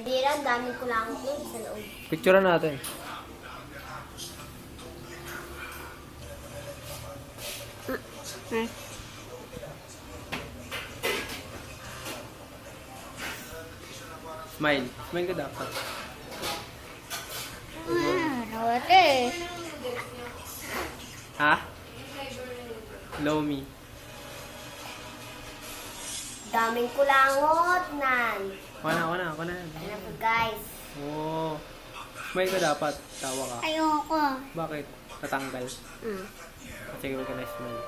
Hindi lang, dami ko lang yun sa loob. Picturean natin. Smile. Smile ka dapat. Rote. Ha? Lomi. Daming kulangot, nan. Ako na. Ano po, guys? Oo. Smile ka dapat. Tawa ka. Ayoko. Bakit? Natanggal. Sige, huwag ka na smile.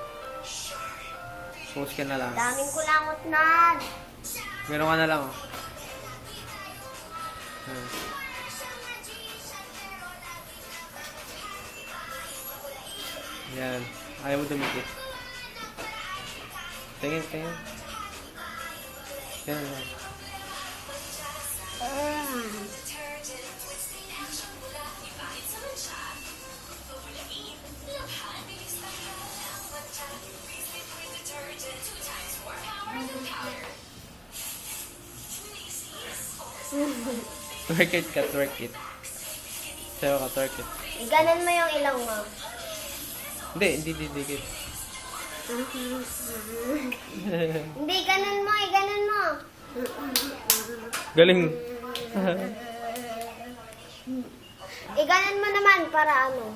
Pose ka na lang. Daming kulangot, nan. Meron ka na lang, oh. Yan. Ayaw mo dumikit. Tingin. Yan. Twerk it ka, twerk it. Sayo ka, twerk it. Ganon mo yung ilong mo. Hindi dikit. Hindi, ganon mo, ganon mo. Galing. Ganon mo naman para ano,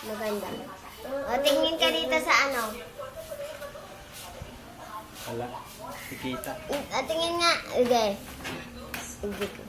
maganda. O, tingin ka dito sa ano. Wala. Sikita. Tingin nga. Okay. Hindi ko.